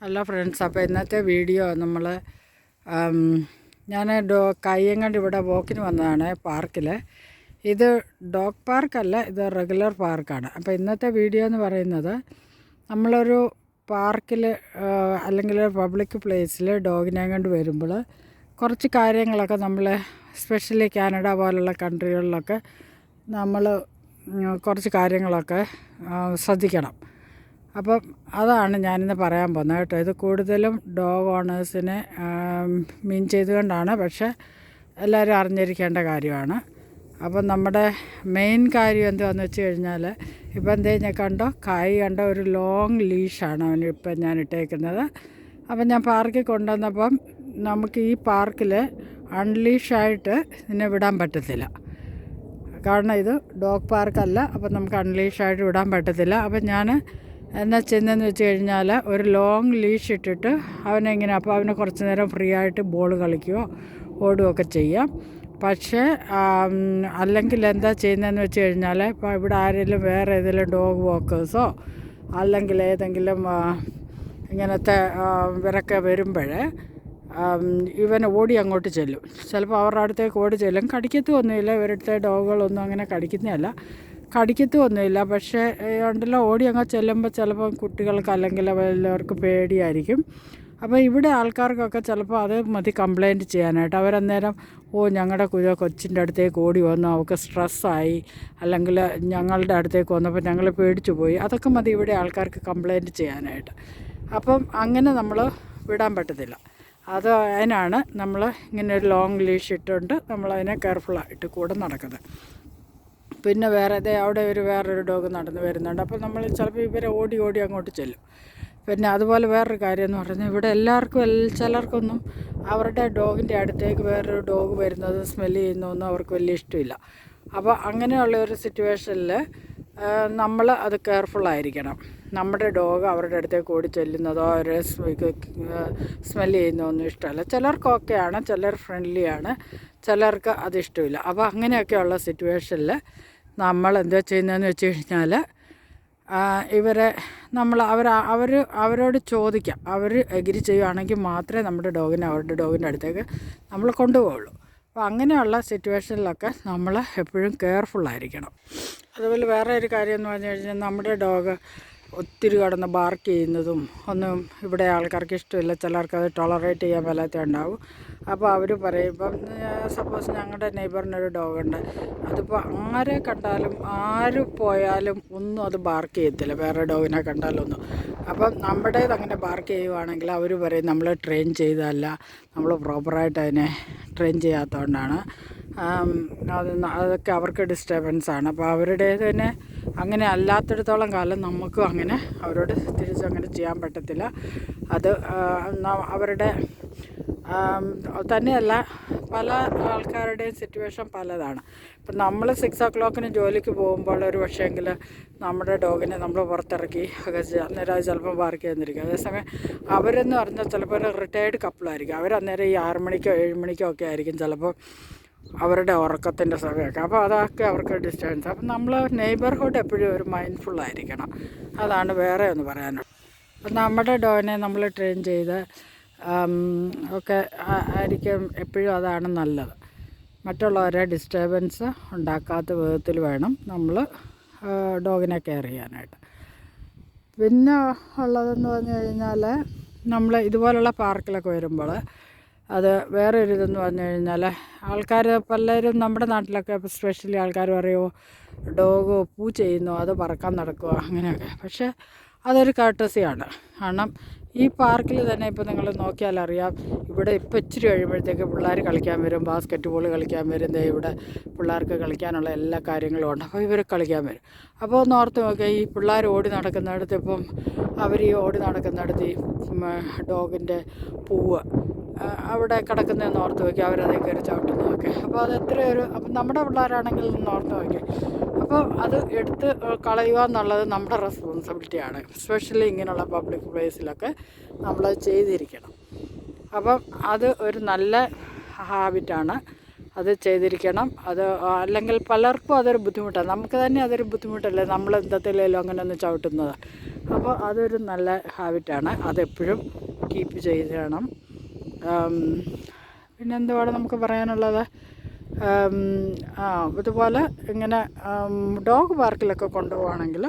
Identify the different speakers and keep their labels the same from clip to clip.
Speaker 1: Hello friends, അപ്പോൾ ഇന്നത്തെ video ഞാൻ കയ്യങ്ങാണ്ട് ഇവിടെ വോക്കിന് വന്നതാണ് പാർക്കിൽ. ഇത് ഡോഗ് പാർക്കല്ല, ഇത് റെഗുലർ പാർക്കാണ്. അപ്പോൾ ഇന്നത്തെ വീഡിയോ എന്ന് പറയുന്നത് നമ്മളൊരു പാർക്കിൽ അല്ലെങ്കിൽ പബ്ലിക് പ്ലേസിൽ ഡോഗിനെ കൊണ്ട് വരുമ്പോൾ കുറച്ച് കാര്യങ്ങളൊക്കെ നമ്മൾ എസ്പെഷ്യലി കാനഡ പോലുള്ള കൺട്രികളിലൊക്കെ നമ്മൾ കുറച്ച് കാര്യങ്ങളൊക്കെ ശ്രദ്ധിക്കണം. അപ്പം അതാണ് ഞാനിന്ന് പറയാൻ പോകുന്നത് കേട്ടോ. ഇത് കൂടുതലും ഡോഗ് ഓണേഴ്സിനെ മീൻ ചെയ്തുകൊണ്ടാണ്, പക്ഷേ എല്ലാവരും അറിഞ്ഞിരിക്കേണ്ട കാര്യമാണ്. അപ്പം നമ്മുടെ മെയിൻ കാര്യം എന്താണെന്ന് വെച്ച് കഴിഞ്ഞാൽ, ഇപ്പം ഞാൻ കണ്ടോ, കണ്ടോ ഒരു ലോങ് ലീഷാണ് അവന് ഇപ്പം ഞാൻ ഇട്ടേക്കുന്നത്. അപ്പം ഞാൻ പാർക്കിൽ കൊണ്ടുവന്നപ്പം നമുക്ക് ഈ പാർക്കിൽ അൺലീഷായിട്ട് ഇതിനെ വിടാൻ പറ്റത്തില്ല. കാരണം ഇത് ഡോഗ് പാർക്കല്ല, അപ്പം നമുക്ക് അൺലീഷായിട്ട് വിടാൻ പറ്റത്തില്ല. അപ്പം ഞാൻ എന്നാ ചെയ്യുന്നതെന്ന് വെച്ച് കഴിഞ്ഞാൽ, ഒരു ലോങ് ലീഷ് ഇട്ടിട്ട് അവനെങ്ങനെ, അപ്പോൾ അവന് കുറച്ച് നേരം ഫ്രീ ആയിട്ട് ബോൾ കളിക്കുകയോ ഓടുകയൊക്കെ ചെയ്യാം. പക്ഷേ അല്ലെങ്കിൽ എന്താ ചെയ്യുന്നതെന്ന് വെച്ച് കഴിഞ്ഞാൽ, ഇപ്പോൾ ഇവിടെ ആരെങ്കിലും വേറെ ഏതെങ്കിലും ഡോഗ് വാക്കേഴ്സോ അല്ലെങ്കിൽ ഏതെങ്കിലും ഇങ്ങനത്തെ ഇവരൊക്കെ വരുമ്പോൾ ഇവൻ ഓടി അങ്ങോട്ട് ചെല്ലും. ചിലപ്പോൾ അവരുടെ അടുത്തേക്ക് ഓടി ചെല്ലും. കടിക്കത്തൊന്നുമില്ല, ഇവരുടെ ഡോഗുകളൊന്നും അങ്ങനെ കടിക്കത്തൊന്നുമില്ല. പക്ഷേ ഉണ്ടല്ലോ, ഓടി അങ്ങ് ചെല്ലുമ്പോൾ ചിലപ്പോൾ കുട്ടികൾക്ക് അല്ലെങ്കിൽ എല്ലാവർക്കും പേടിയായിരിക്കും. അപ്പോൾ ഇവിടെ ആൾക്കാർക്കൊക്കെ ചിലപ്പോൾ അത് മതി കംപ്ലയിൻറ്റ് ചെയ്യാനായിട്ട്. അവരന്നേരം ഞങ്ങളുടെ കൊച്ചിൻ്റെ അടുത്തേക്ക് ഓടി വന്നു, അവൾക്ക് സ്ട്രെസ്സായി, അല്ലെങ്കിൽ ഞങ്ങളുടെ അടുത്തേക്ക് വന്നപ്പോൾ ഞങ്ങൾ പേടിച്ചു പോയി, അതൊക്കെ മതി ഇവിടെ ആൾക്കാർക്ക് കംപ്ലയിൻറ്റ് ചെയ്യാനായിട്ട്. അപ്പം അങ്ങനെ നമ്മൾ വിടാൻ പറ്റത്തില്ല. അതിനാണ് നമ്മൾ ഇങ്ങനെ ഒരു ലോങ് ലീഷ് ഇട്ടുകൊണ്ട് നമ്മളതിനെ കെയർഫുള്ളായിട്ട് കൂടെ നടക്കുന്നത്. പിന്നെ അവിടെ വേറൊരു ഡോഗ് നടന്ന് വരുന്നുണ്ട്. അപ്പോൾ നമ്മൾ ചിലപ്പോൾ ഇവരെ ഓടി അങ്ങോട്ട് ചെല്ലും. പിന്നെ അതുപോലെ വേറൊരു കാര്യം എന്ന് പറഞ്ഞാൽ, ഇവിടെ ചിലർക്കൊന്നും അവരുടെ ഡോഗിൻ്റെ അടുത്തേക്ക് വേറൊരു ഡോഗ് വരുന്നത് സ്മെല്ല് ചെയ്യുന്നതൊന്നും അവർക്ക് വലിയ ഇഷ്ടമില്ല. അപ്പോൾ അങ്ങനെയുള്ള ഒരു സിറ്റുവേഷനിൽ നമ്മൾ അത് കെയർഫുള്ളായിരിക്കണം. നമ്മുടെ ഡോഗ് അവരുടെ അടുത്തേക്ക് ഓടി ചെല്ലുന്നതോ അവരെ സ്മെല്ല് ചെയ്യുന്നതൊന്നും ഇഷ്ടമല്ല. ചിലർക്കൊക്കെയാണ്, ചിലർ ഫ്രണ്ട്ലിയാണ്, ചിലർക്ക് അത് ഇഷ്ടമില്ല. അപ്പോൾ അങ്ങനെയൊക്കെയുള്ള സിറ്റുവേഷനിൽ നമ്മൾ എന്താ ചെയ്യുന്നതെന്ന് വെച്ച് കഴിഞ്ഞാൽ, ഇവരെ നമ്മൾ അവരോട് ചോദിക്കാം. അവർ എഗ്രി ചെയ്യുകയാണെങ്കിൽ മാത്രമേ നമ്മുടെ ഡോഗിനെ അവരുടെ ഡോഗിൻ്റെ അടുത്തേക്ക് നമ്മൾ കൊണ്ടുപോകുള്ളൂ. അപ്പോൾ അങ്ങനെയുള്ള സിറ്റുവേഷനിലൊക്കെ നമ്മൾ എപ്പോഴും കെയർഫുള്ളായിരിക്കണം. അതുപോലെ വേറെ ഒരു കാര്യം എന്ന് പറഞ്ഞു കഴിഞ്ഞാൽ, നമ്മുടെ ഡോഗ് ഒത്തിരി കിടന്ന് ബാർക്ക് ചെയ്യുന്നതും ഒന്നും ഇവിടെ ആൾക്കാർക്ക് ഇഷ്ടമില്ല. ചിലർക്ക് അത് ടോളറേറ്റ് ചെയ്യാൻ മേലാത്ത ഉണ്ടാവും. അപ്പോൾ അവർ പറയും, ഇപ്പം സപ്പോസ് ഞങ്ങളുടെ നെയ്ബറിനൊരു ഡോഗുണ്ട്, അതിപ്പോൾ ആരെ കണ്ടാലും ആര് പോയാലും ഒന്നും അത് ബാർക്ക് ചെയ്യത്തില്ല, വേറെ ഡോഗിനെ കണ്ടാലൊന്നും. അപ്പം നമ്മുടേത് അങ്ങനെ ബാർക്ക് ചെയ്യുവാണെങ്കിൽ അവർ പറയും നമ്മൾ ട്രെയിൻ ചെയ്തതല്ല, നമ്മൾ പ്രോപ്പറായിട്ട് അതിനെ ട്രെയിൻ ചെയ്യാത്തതുകൊണ്ടാണ്, അതൊക്കെ അവർക്ക് ഡിസ്റ്റർബൻസാണ്. അപ്പോൾ അവരുടേത് തന്നെ അങ്ങനെ അല്ലാത്തിടത്തോളം കാലം നമുക്കും അങ്ങനെ അവരോട് തിരിച്ചങ്ങനെ ചെയ്യാൻ പറ്റത്തില്ല. അത് അവരുടെ തന്നെയല്ല, പല ആൾക്കാരുടെയും സിറ്റുവേഷൻ പലതാണ്. ഇപ്പം നമ്മൾ 6 o'clock ജോലിക്ക് പോകുമ്പോൾ ഒരു പക്ഷേങ്കിൽ നമ്മുടെ ഡോഗിനെ നമ്മൾ പുറത്തിറക്കി അന്നേരം അത് ചിലപ്പോൾ പാർക്ക് ചെയ്യുന്നിരിക്കും. അതേസമയം അവരെന്ന് പറഞ്ഞാൽ ചിലപ്പോൾ ഒരു റിട്ടയേർഡ് കപ്പിളായിരിക്കും. അവരന്നേരം ഈ 6 മണിക്കോ 7 മണിക്കോ ഒക്കെ ആയിരിക്കും ചിലപ്പോൾ അവരുടെ ഉറക്കത്തിൻ്റെ സമയമൊക്കെ. അപ്പോൾ അതൊക്കെ അവർക്ക് ഡിസ്റ്റർബൻസ്. അപ്പം നമ്മൾ നെയ്ബർഹുഡ് എപ്പോഴും ഒരു മൈൻഡ്ഫുള്ളായിരിക്കണം. അതാണ് വേറെ ഒന്ന് പറയാനുള്ളത്. അപ്പം നമ്മുടെ ഡോഗിനെ നമ്മൾ ട്രെയിൻ ചെയ്ത് ഒക്കെ ആയിരിക്കും എപ്പോഴും, അതാണ് നല്ലത്. മറ്റുള്ളവരെ ഡിസ്റ്റർബൻസ് ഉണ്ടാക്കാത്ത വിധത്തിൽ വേണം നമ്മൾ ഡോഗിനെ കെയർ ചെയ്യാനായിട്ട്. പിന്നെ ഉള്ളതെന്ന് പറഞ്ഞു കഴിഞ്ഞാൽ, നമ്മൾ ഇതുപോലുള്ള പാർക്കിലൊക്കെ വരുമ്പോൾ അത് വേറെ ഒരു ഇതെന്ന് പറഞ്ഞു കഴിഞ്ഞാൽ, ആൾക്കാർ പലരും നമ്മുടെ നാട്ടിലൊക്കെ സ്പെഷ്യലി ആൾക്കാർ പറയുമോ ഡോഗ് പൂ ചെയ്യുന്നു, അത് പറക്കാൻ നടക്കുക അങ്ങനെയൊക്കെ. പക്ഷേ അതൊരു കർട്ടസിയാണ്. കാരണം ഈ പാർക്കിൽ തന്നെ ഇപ്പോൾ നിങ്ങൾ നോക്കിയാലറിയാം, ഇവിടെ ഇപ്പോൾ ഇച്ചിരി കഴിയുമ്പോഴത്തേക്ക് പിള്ളേർ കളിക്കാൻ വരും, ബാസ്ക്കറ്റ് ബോൾ കളിക്കാൻ വരും. ഇവിടെ പിള്ളേർക്ക് കളിക്കാനുള്ള എല്ലാ കാര്യങ്ങളും ഉണ്ട്. അപ്പോൾ ഇവർ കളിക്കാൻ വരും. അപ്പോൾ ഒന്ന് ഓർത്ത് നോക്കിയാൽ, ഈ പിള്ളേർ ഓടി നടക്കുന്നിടത്ത്, ഇപ്പം അവർ ഈ ഓടി നടക്കുന്നിടത്ത് ഈ ഡോഗിൻ്റെ പൂവ് അവിടെ കിടക്കുന്നതെന്ന് ഓർത്ത് നോക്കി, അവരതേ കയറി ചവിട്ടുന്നതൊക്കെ. അപ്പോൾ അത് അപ്പം നമ്മുടെ പിള്ളേരാണെങ്കിൽ ഒന്ന് ഓർത്ത് നോക്കി. അപ്പോൾ അത് എടുത്ത് കളയുക എന്നുള്ളത് നമ്മുടെ റെസ്പോൺസിബിലിറ്റിയാണ്. എസ്പെഷ്യലി ഇങ്ങനെയുള്ള പബ്ലിക് പ്ലേസിലൊക്കെ നമ്മളത് ചെയ്തിരിക്കണം. അപ്പം അത് ഒരു നല്ല ഹാബിറ്റാണ്. അത് ചെയ്തിരിക്കണം. അത് അല്ലെങ്കിൽ പലർക്കും അതൊരു ബുദ്ധിമുട്ടാണ്. നമുക്ക് തന്നെ അതൊരു ബുദ്ധിമുട്ടല്ലേ, നമ്മൾ എന്തെങ്കിലും അങ്ങനെ ഒന്ന് ചവിട്ടുന്നത്. അപ്പോൾ അതൊരു നല്ല ഹാബിറ്റാണ്, അതെപ്പോഴും കീപ്പ് ചെയ്യണം. പിന്നെന്തുവാണ് നമുക്ക് പറയാനുള്ളത്? ഇതുപോലെ ഇങ്ങനെ ഡോഗ് പാർക്കിലൊക്കെ കൊണ്ടുപോവുകയാണെങ്കിൽ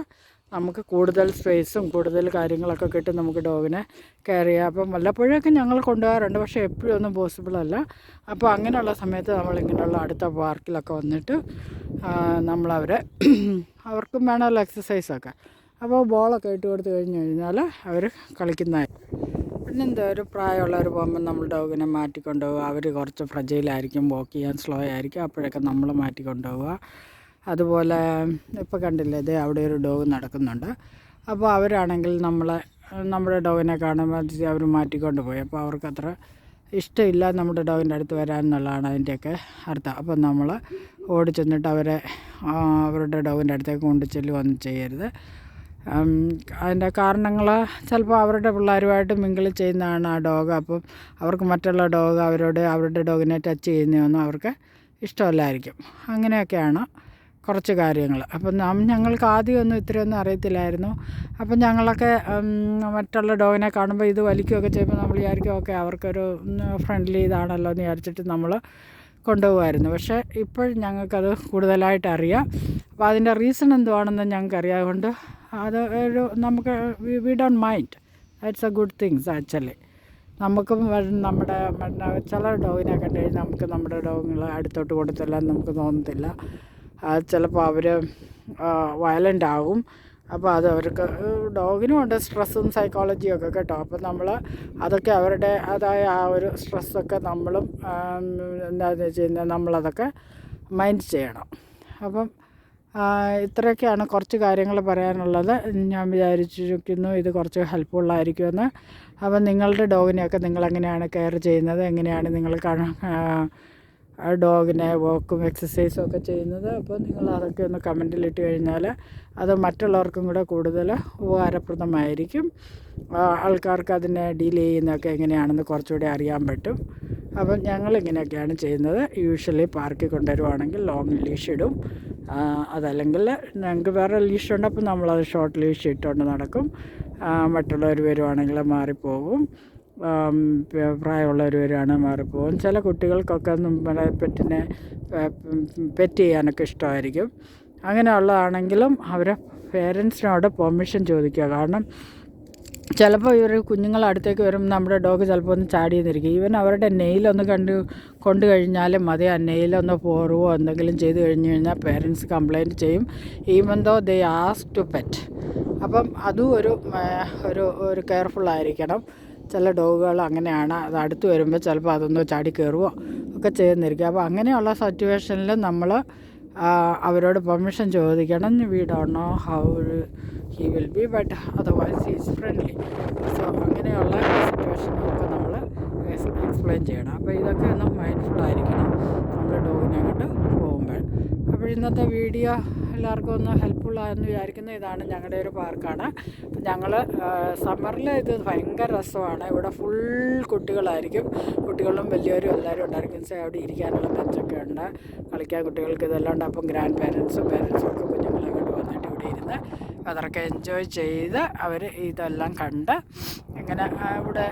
Speaker 1: നമുക്ക് കൂടുതൽ സ്പേസും കൂടുതൽ കാര്യങ്ങളൊക്കെ കിട്ടും, നമുക്ക് ഡോഗിനെ കെയർ ചെയ്യാം. അപ്പം വല്ലപ്പോഴൊക്കെ ഞങ്ങൾ കൊണ്ടുപോകാറുണ്ട്, പക്ഷേ എപ്പോഴും ഒന്നും പോസിബിളല്ല. അപ്പോൾ അങ്ങനെയുള്ള സമയത്ത് നമ്മളിങ്ങനെയുള്ള അടുത്ത പാർക്കിലൊക്കെ വന്നിട്ട് നമ്മളവരെ അവർക്കും വേണമല്ലോ എക്സസൈസൊക്കെ. അപ്പോൾ ബോളൊക്കെ ഇട്ട് കൊടുത്ത് കഴിഞ്ഞാൽ അവർ കളിക്കുന്നതായിരിക്കും. പിന്നെന്താ, ഒരു പ്രായമുള്ളവർ പോകുമ്പോൾ നമ്മൾ ഡോഗിനെ മാറ്റിക്കൊണ്ടുപോകുക. അവർ കുറച്ച് ഫ്രജൈലായിരിക്കും, വാക്ക് ചെയ്യാൻ സ്ലോ ആയിരിക്കും, അപ്പോഴൊക്കെ നമ്മൾ മാറ്റിക്കൊണ്ടുപോവുക. അതുപോലെ ഇപ്പോൾ കണ്ടില്ലേ, ഇത് അവിടെ ഒരു ഡോഗ് നടക്കുന്നുണ്ട്. അപ്പോൾ അവരാണെങ്കിൽ നമ്മുടെ ഡോഗിനെ കാണുമ്പോൾ അവർ മാറ്റിക്കൊണ്ട് പോയി. അപ്പോൾ അവർക്കത്ര ഇഷ്ടമില്ല നമ്മുടെ ഡോഗിൻ്റെ അടുത്ത് വരാൻ എന്നുള്ളതാണ് അതിൻ്റെയൊക്കെ അർത്ഥം. അപ്പോൾ നമ്മൾ ഓടി ചെന്നിട്ട് അവരുടെ ഡോഗിൻ്റെ അടുത്തേക്ക് കൊണ്ട് ചെല്ലുകയൊന്നും ചെയ്യരുത്. അതിൻ്റെ കാരണങ്ങൾ ചിലപ്പോൾ അവരുടെ പിള്ളേരുമായിട്ട് മിങ്കിൾ ചെയ്യുന്നതാണ് ആ ഡോഗ്. അപ്പം അവർക്ക് മറ്റുള്ള ഡോഗ് അവരുടെ ഡോഗിനെ ടച്ച് ചെയ്യുന്നതൊന്നും അവർക്ക് ഇഷ്ടമല്ലായിരിക്കും. അങ്ങനെയൊക്കെയാണ് കുറച്ച് കാര്യങ്ങൾ. അപ്പം ഞങ്ങൾക്ക് ആദ്യമൊന്നും ഇത്രയൊന്നും അറിയത്തില്ലായിരുന്നു. അപ്പം ഞങ്ങളൊക്കെ മറ്റുള്ള ഡോഗിനെ കാണുമ്പോൾ ഇത് വലിക്കുകയൊക്കെ ചെയ്യുമ്പോൾ നമ്മൾ വിചാരിക്കും ഓക്കെ അവർക്കൊരു ഫ്രണ്ട്ലി ഇതാണല്ലോ എന്ന് വിചാരിച്ചിട്ട് നമ്മൾ കൊണ്ടുപോകുമായിരുന്നു. പക്ഷേ ഇപ്പോൾ ഞങ്ങൾക്കത് കൂടുതലായിട്ട് അറിയാം. അപ്പോൾ അതിൻ്റെ റീസൺ എന്തുവാണെന്ന് ഞങ്ങൾക്കറിയാം. അതുകൊണ്ട് അത് നമുക്ക് we don't mind, that's A good things actually. നമുക്കും നമ്മുടെ ചില ഡോഗിനെ കണ്ടു കഴിഞ്ഞാൽ നമുക്ക് നമ്മുടെ ഡോഗുകളെ അടുത്തോട്ട് കൊടുത്തെല്ലാം നമുക്ക് തോന്നത്തില്ല. ചിലപ്പോൾ അവർ വയലൻ്റ് ആകും. അപ്പോൾ അത് അവർക്ക് ഡോഗിനും ഉണ്ട് സ്ട്രെസ്സും സൈക്കോളജിയും ഒക്കെ കേട്ടോ. അപ്പം നമ്മൾ അതൊക്കെ അവരുടെ അതായ ആ ഒരു സ്ട്രെസ്സൊക്കെ നമ്മളും എന്താണെന്ന് വെച്ച് കഴിഞ്ഞാൽ നമ്മളതൊക്കെ മൈൻഡ് ചെയ്യണം. അപ്പം ഇത്രയൊക്കെയാണ് കുറച്ച് കാര്യങ്ങൾ പറയാനുള്ളത്. ഞാൻ വിചാരിച്ചിരിക്കുന്നു ഇത് കുറച്ച് ഹെൽപ്ഫുള്ളായിരിക്കുമെന്ന്. അപ്പം നിങ്ങളുടെ ഡോഗിനെയൊക്കെ നിങ്ങളെങ്ങനെയാണ് കെയർ ചെയ്യുന്നത്, എങ്ങനെയാണ് നിങ്ങൾ ഡോഗിനെ വാക്കും എക്സസൈസും ഒക്കെ ചെയ്യുന്നത്? അപ്പോൾ നിങ്ങൾ അതൊക്കെ ഒന്ന് കമൻറ്റിലിട്ട് കഴിഞ്ഞാൽ അത് മറ്റുള്ളവർക്കും കൂടെ കൂടുതൽ ഉപകാരപ്രദമായിരിക്കും. ആൾക്കാർക്ക് അതിനെ ഡീൽ ചെയ്യുന്നതൊക്കെ എങ്ങനെയാണെന്ന് കുറച്ചുകൂടി അറിയാൻ പറ്റും. അപ്പം ഞങ്ങളിങ്ങനെയൊക്കെയാണ് ചെയ്യുന്നത്. യൂഷ്വലി പാർക്കിൽ കൊണ്ടുവരുവാണെങ്കിൽ ലോങ് ലീഷ് ഇടും. അതല്ലെങ്കിൽ ഞങ്ങൾക്ക് വേറെ ലീഷുണ്ട്, അപ്പം നമ്മളത് ഷോർട്ട് ലീഷ് ഇട്ടുകൊണ്ട് നടക്കും. മറ്റുള്ളവർ വരുവാണെങ്കിൽ മാറിപ്പോകും. പ്രായമുള്ളവർ വരുവാണെങ്കിൽ മാറിപ്പോകും. ചില കുട്ടികൾക്കൊക്കെ നമ്മുടെ പെറ്റ് ചെയ്യാനൊക്കെ ഇഷ്ടമായിരിക്കും. അങ്ങനെയുള്ളതാണെങ്കിലും അവരെ പേരൻസിനോട് പെർമിഷൻ ചോദിക്കുക. കാരണം ചിലപ്പോൾ ഇവർ കുഞ്ഞുങ്ങൾ അടുത്തേക്ക് വരുമ്പോൾ നമ്മുടെ ഡോഗ് ചിലപ്പോൾ ഒന്ന് ചാടി നിന്നിരിക്കും. ഈവൻ അവരുടെ നെയിലൊന്ന് കൊണ്ടു കഴിഞ്ഞാലും മതി, ആ നെയിലൊന്ന് പോറുവോ എന്തെങ്കിലും ചെയ്ത് കഴിഞ്ഞ് കഴിഞ്ഞാൽ പേരൻസ് കംപ്ലയിൻറ്റ് ചെയ്യും, even though they ask to pet. അപ്പം അതും ഒരു കെയർഫുള്ളായിരിക്കണം. ചില ഡോഗുകൾ അങ്ങനെയാണ്, അത് അടുത്ത് വരുമ്പോൾ ചിലപ്പോൾ അതൊന്ന് ചാടി കയറുകയോ ഒക്കെ ചെയ്യുന്നിരിക്കും. അപ്പോൾ അങ്ങനെയുള്ള സിറ്റുവേഷനിൽ നമ്മൾ അവരോട് പെർമിഷൻ ചോദിക്കണം. We don't know how he will be, but otherwise he is friendly. So അങ്ങനെയുള്ള സിറ്റുവേഷനൊക്കെ നമ്മൾ എക്സ്പ്ലെയിൻ ചെയ്യണം. അപ്പോൾ ഇതൊക്കെ ഒന്ന് മൈൻഡ്ഫുള്ളായിരിക്കണം നമ്മൾ ഡോഗിനെ കൊണ്ട് പോകുമ്പോൾ. അപ്പോൾ ഇന്നത്തെ വീഡിയോ എല്ലാവർക്കും ഒന്ന് ഹെൽപ്ഫുള്ളായെന്ന് വിചാരിക്കുന്നു. ഇതാണ് ഞങ്ങളുടെ ഒരു പാർക്കാണ്. ഞങ്ങൾ സമ്മറിൽ ഇത് ഭയങ്കര രസമാണ്. ഇവിടെ ഫുൾ കുട്ടികളായിരിക്കും, കുട്ടികളും വലിയവരും എല്ലാവരും ഉണ്ടായിരിക്കും. അവിടെ ഇരിക്കാനുള്ള ബെഞ്ചൊക്കെ ഉണ്ട്, കളിക്കാൻ കുട്ടികൾക്ക് ഇതെല്ലാം ഉണ്ട്. അപ്പം ഗ്രാൻഡ് പേരൻസും ഒക്കെ കുഞ്ഞുങ്ങളെ കൊണ്ട് വന്നിട്ട് ഇവിടെ ഇരുന്ന് അതൊക്കെ എൻജോയ് ചെയ്ത് അവർ ഇതെല്ലാം കണ്ട് ഇങ്ങനെ ഇവിടെ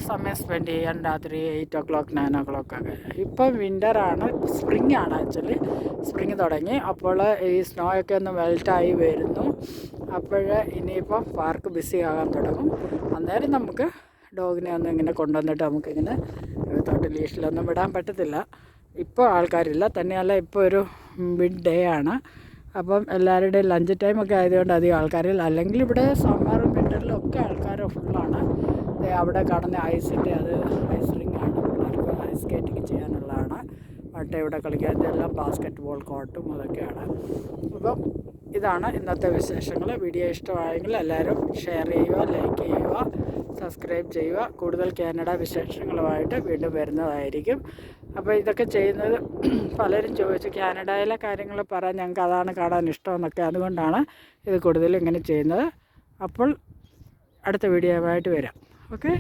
Speaker 1: സമയം സ്പെൻഡ് ചെയ്യാൻ രാത്രി 8 o'clock 9 o'clock ഒക്കെ. ഇപ്പം വിൻ്ററാണ്, സ്പ്രിങ് ആണ് ആക്ച്വലി. സ്പ്രിങ് തുടങ്ങി, അപ്പോൾ ഈ സ്നോ ഒക്കെ ഒന്ന് മെൽറ്റായി വരുന്നു. അപ്പോൾ ഇനിയിപ്പം പാർക്ക് ബിസി ആകാൻ തുടങ്ങും. അന്നേരം നമുക്ക് ഡോഗിനെ ഒന്നും ഇങ്ങനെ കൊണ്ടുവന്നിട്ട് നമുക്കിങ്ങനെ തൊട്ട് ലീഷിലൊന്നും വിടാൻ പറ്റത്തില്ല. ഇപ്പോൾ ആൾക്കാരില്ല, തന്നെയല്ല ഇപ്പോൾ ഒരു മിഡ് ഡേ ആണ്. അപ്പം എല്ലാവരുടെയും ലഞ്ച് ടൈമൊക്കെ ആയതുകൊണ്ട് അധികം ആൾക്കാരില്ല. അല്ലെങ്കിൽ ഇവിടെ സമ്മറും വിൻ്ററിലും ഒക്കെ ആൾക്കാർ ഫുള്ളാണ്. അവിടെ കാണുന്ന ഐസിൻ്റെ ഐസ് റിങ്ങാണ്, പിള്ളേർക്ക് ഐസ് സ്കേറ്റിങ് ചെയ്യാനുള്ളതാണ്. മറ്റേ ഇവിടെ കളിക്കാൻ എല്ലാം ബാസ്ക്കറ്റ് ബോൾ കോർട്ടും അതൊക്കെയാണ്. അപ്പം ഇതാണ് ഇന്നത്തെ വിശേഷങ്ങൾ. വീഡിയോ ഇഷ്ടമായെങ്കിൽ എല്ലാവരും ഷെയർ ചെയ്യുക, ലൈക്ക് ചെയ്യുക, സബ്സ്ക്രൈബ് ചെയ്യുക. കൂടുതൽ കാനഡ വിശേഷങ്ങളുമായിട്ട് വീണ്ടും വരുന്നതായിരിക്കും. അപ്പോൾ ഇതൊക്കെ ചെയ്യുന്നത് പലരും ചോദിച്ചു, കാനഡയിലെ കാര്യങ്ങൾ പറയാൻ, ഞങ്ങൾക്ക് അതാണ് കാണാൻ ഇഷ്ടമെന്നൊക്കെ. അതുകൊണ്ടാണ് ഇത് കൂടുതലും ഇങ്ങനെ ചെയ്യുന്നത്. അപ്പോൾ അടുത്ത വീഡിയോയുമായിട്ട് വരാം. ഓക്കെ.